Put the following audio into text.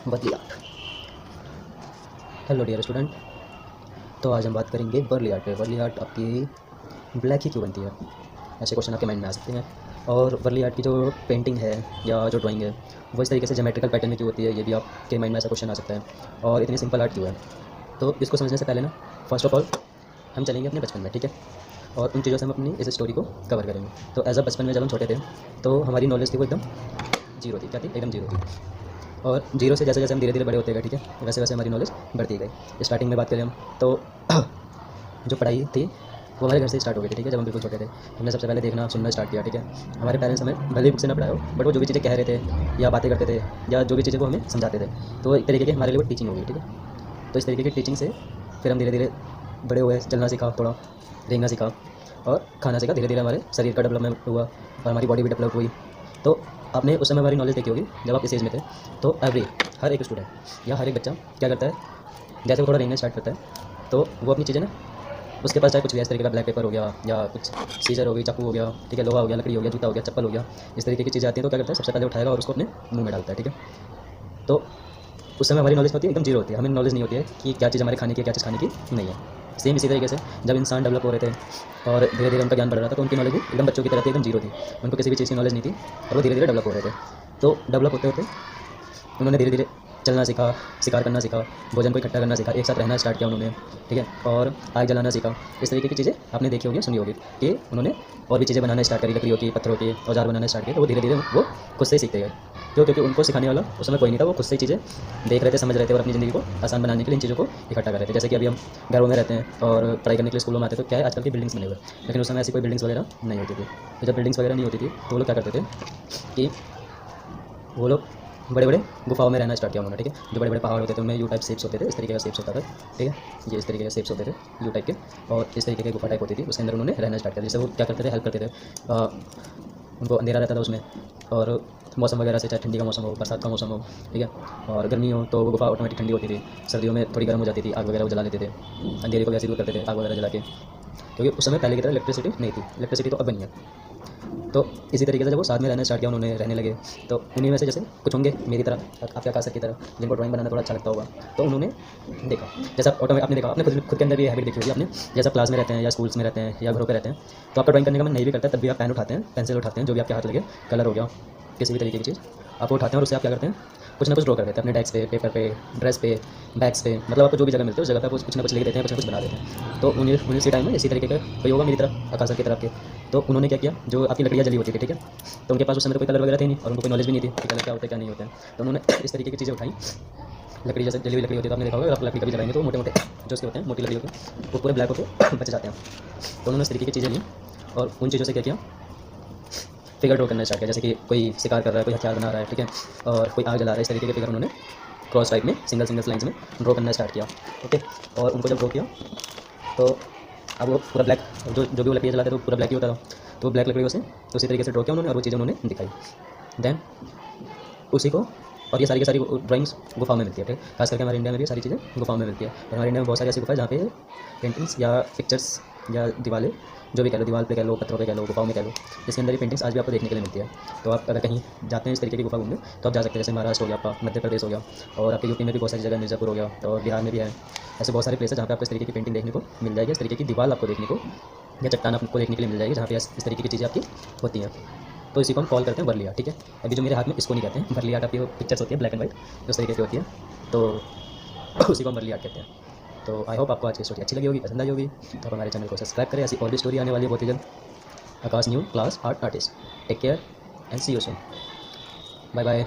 Worli art. Hello dear student, तो आज हम बात करेंगे वर्ली आर्ट पे। वर्ली आर्ट आपकी ब्लैक ही क्यों बनती है, ऐसे क्वेश्चन आपके माइंड में आ सकते हैं। और वर्ली आर्ट की जो पेंटिंग है या जो ड्राइंग है वो इस तरीके से ज्योमेट्रिकल पैटर्न में क्यों होती है, ये भी आपके माइंड में ऐसा क्वेश्चन आ सकता है। और इतनी सिंपल आर्ट क्यों है, तो इसको समझने से पहले ना फर्स्ट ऑफ ऑल हम चलेंगे अपने बचपन में, ठीक है। और उन चीज़ों से हम अपनी इस स्टोरी को कवर करेंगे। तो एज अ बचपन में जब हम छोटे थे तो हमारी नॉलेज थी वो एकदम जीरो थी। क्या थी? एकदम जीरो थी। और जीरो से जैसे जैसे हम धीरे धीरे बड़े होते गए, ठीक है, वैसे वैसे हमारी नॉलेज बढ़ती गई। स्टार्टिंग में बात करें हम तो जो पढ़ाई थी वो हमारे घर से स्टार्ट हो गई थी, ठीक है। जब हम बिल्कुल छोटे थे हमने सबसे पहले देखना सुनना स्टार्ट किया, ठीक है। हमारे पेरेंट्स हमें भले ही बुक से ना पढ़ाए हो, बट वो जो भी चीज़ें कह रहे थे या बातें करते थे या जो भी चीज़ें वो हमें समझाते थे, तो एक तरीके की हमारे लिए वो टीचिंग हो गई, ठीक है। तो इस तरीके की टीचिंग से फिर हम धीरे धीरे बड़े हुए, चलना सीखा, थोड़ा रेंगना सीखा और खाना सीखा। धीरे धीरे हमारे शरीर का डेवलपमेंट हुआ और हमारी बॉडी भी डेवलप हुई। तो आपने उस समय हमारी नॉलेज देखी होगी जब आप इस एज में थे। तो हर एक स्टूडेंट या हर एक बच्चा क्या करता है, जैसे वो थोड़ा रेंगना स्टार्ट करता है तो वो अपनी चीज़ें ना, उसके पास चाहे कुछ भी इस तरीके का ब्लैक पेपर हो गया या कुछ सीजर हो गई, चाकू हो गया, ठीक है, लोहा हो गया, लकड़ी हो गया, जूता हो गया, चप्पल हो गया, इस तरीके की चीज़ें आती हैं तो क्या करता है, सबसे पहले उठाएगा और उसको अपने मुंह में डालता है, ठीक है। तो उस समय हमारी नॉलेज होती है एकदम जीरो होती है, हमें नॉलेज नहीं होती है कि क्या चीज़ हमारे खाने की है, क्या चीज़ खाने की नहीं है। सेम इसी तरीके से जब इंसान डेवलप हो रहे थे और धीरे धीरे उनका ज्ञान बढ़ रहा था तो उनकी नॉलेज भी एकदम बच्चों की तरह थी, एकदम जीरो थी। उनको किसी भी चीज़ की नॉलेज नहीं थी और वो धीरे धीरे डेवलप हो रहे थे। तो डेवलप होते होते उन्होंने धीरे धीरे चलना सीखा, शिकार करना सीखा, भोजन को इकट्ठा करना सीखा, एक साथ रहना स्टार्ट किया उन्होंने, ठीक है। और आग जलाना सीखा। इस तरीके की चीज़ें आपने देखी होगी, सुनी होगी कि उन्होंने और भी चीज़ें बनाना स्टार्ट करी, लकड़ियों की, पत्थरों के औजार बनाना स्टार्ट किए। तो वो धीरे धीरे वो खुद से ही सीखते गए। क्यों? क्योंकि उनको सिखाने वाला उस समय कोई नहीं था। वो खुद से ही चीज़ें देख रहे थे, समझ रहे थे और अपनी ज़िंदगी को आसान बनाने के लिए इन चीज़ों को इकट्ठा कर रहे थे। जैसे कि अभी हम घरों में रहते हैं और पढ़ाई करने के लिए स्कूलों में आते हैं तो क्या है, आजकल की बिल्डिंग्स बने हुए, लेकिन उस समय ऐसी कोई बिल्डिंग्स वगैरह नहीं होती थी। तो जब बिल्डिंग्स वगैरह नहीं होती थी तो वो लोग क्या करते थे कि वो लोग बड़े बड़े गुफाओं में रहना स्टार्ट किया उन्होंने, ठीक है। जो बड़े बड़े पहाड़ होते थे उनमें यू टाइप शेप्स होते थे, इस तरीके का शेप्स होता था, ठीक है। ये इस तरीके के शेप्स होते थे यू टाइप के, और इस तरीके की गुफा टाइप होती थी, उसके अंदर उन्होंने रहना स्टार्ट किया। जिससे वो क्या करते थे, हेल्प करते थे। उनको अंधेरा रहता था उसमें और मौसम वगैरह से, चाहे ठंडी का मौसम हो, बरसात का मौसम हो, ठीक है, और गर्मी हो तो वो गुफा ऑटोमेटिक ठंडी होती थी। सर्दियों में थोड़ी गर्म हो जाती थी, आग वगैरह वो जला लेते थे, अंधेरे को वैसे दूर करते थे आग वगैरह जला के, क्योंकि उस समय पहले की तरह इलेक्ट्रिसिटी नहीं थी। इलेक्ट्रिसिटी तो अब बनी है। तो इसी तरीके से जब वो साथ में रहना स्टार्ट किया उन्होंने, रहने लगे, तो उन्हीं में से जैसे कुछ होंगे मेरी तरह, आपके आकाश सर की तरह, जिनको ड्राइंग बनाना थोड़ा अच्छा लगता होगा। तो उन्होंने देखा, जैसा ऑटोमेटिक आपने देखा, आपने खुद के अंदर भी हैबिट देखी होगी आपने। जैसा क्लास में रहते हैं या स्कूल्स में रहते हैं या घरों पे रहते हैं तो आपका ड्राइंग करने का मन नहीं भी करता, तब भी आप पेन उठाते हैं, पेंसिल उठाते हैं, जो भी आपके हाथ लगे, कलर हो गया, किसी भी तरीके की चीज़ आप वो उठाते हैं और उससे आप क्या करते हैं, कुछ ना कुछ ड्रॉ कर देते हैं अपने डेस्क पे, पेपर पे, ड्रेस पे, बैग्स पे, मतलब आपको जो भी जगह मिलती है उस जगह पे आप कुछ ना कुछ लिख देते हैं, कुछ ना कुछ बना देते हैं। तो उन्हीं उसी टाइम में इसी तरीके का कोई होगा मेरी तरफ, आकाश सर की तरफ के, तो उन्होंने क्या किया, जो आपकी लकड़ियाँ जली होती थी, ठीक है, तो उनके पास उस समय तो कोई कलर वगैरह थे नहीं और उनको कोई नॉलेज भी नहीं थी कि कलर क्या होता है क्या नहीं होता है। तो उन्होंने इस तरीके की चीज़ें उठाई। लकड़ी जैसे जली हुई लकड़ी होती है तो आपने देखा होगा, आप लकड़ी कभी जलाएंगे तो मोटे मोटे जो उसके होते हैं, मोटी लकड़ी होती है, वो पूरे ब्लैक होकर बच जाते हैं। तो उन्होंने इस तरीके की चीज़ें ली और उन चीज़ों से क्या किया, फिगर ड्रॉ करना स्टार्ट किया। जैसे कि कोई शिकार कर रहा है, कोई हथियार बना रहा है, ठीक है, और कोई आग जला रहा है, इस तरीके के फिगर उन्होंने क्रॉस टाइप में सिंगल सिंगल लाइन्स में ड्रॉ करना स्टार्ट किया, ओके। और उनको जब ड्रॉ किया तो अब वो पूरा ब्लैक, जो जो भी वो लकड़ियाँ जलाते थे वो पूरा ब्लैक ही होता था। तो ब्लैक लकड़ियों से उसी तरीके से ड्रॉ किया उन्होंने और वो चीज़ें उन्होंने दिखाई। देन उसी को, और ये सारी की सारी ड्राइंग्स गुफाओं में मिलती है, ठीक है। खास करके हमारे इंडिया में भी सारी चीज़ें गुफाओं में मिलती है। और हमारे इंडिया में बहुत सारी ऐसी गुफा है जहाँ पे पेंटिंग्स या पिक्चर्स या दीवारें, जो भी कह लो, दीवार पे कह लो, पत्थरों पे कह लो, गुफाओं में कह लो, जिसके अंदर ये पेंटिंग्स आज भी आपको देखने के लिए मिलती है। तो आप अगर कहीं जाते हैं इस तरीके की गुफा घूमने तो आप जा सकते हैं। जैसे महाराष्ट्र हो गया, आपका मध्य प्रदेश हो गया, और आपके यूपी में भी बहुत सारी जगह, मिर्ज़ापुर हो गया, और बिहार में भी है। ऐसे बहुत सारे प्लेस है जहाँ पे आपको इस तरीके की पेंटिंग देखने को मिल जाएगी, इस तरीके की दीवार आपको देखने को या चट्टान आपको देखने के लिए मिल जाएगी जहाँ पे इस तरीके की चीज़ें आपकी होती हैं। तो इसी को हम कॉल करते हैं वर्ली आर्ट, ठीक है। अभी जो मेरे हाथ में इसको नहीं कहते हैं वर्ली आर्ट, आपकी वो पिक्चर्स होती है ब्लैक एंड वाइट, उस तरीके की होती है, तो उसी को हम वर्ली आर्ट कहते हैं। तो आई होप आपको आज की स्टोरी अच्छी लगी होगी, पसंद आई होगी। तो आप हमारे चैनल को सब्सक्राइब करें, ऐसी और भी स्टोरी आने वाली है बहुत ही जल्द। Aakash new class art artist, take care and see you soon, bye bye.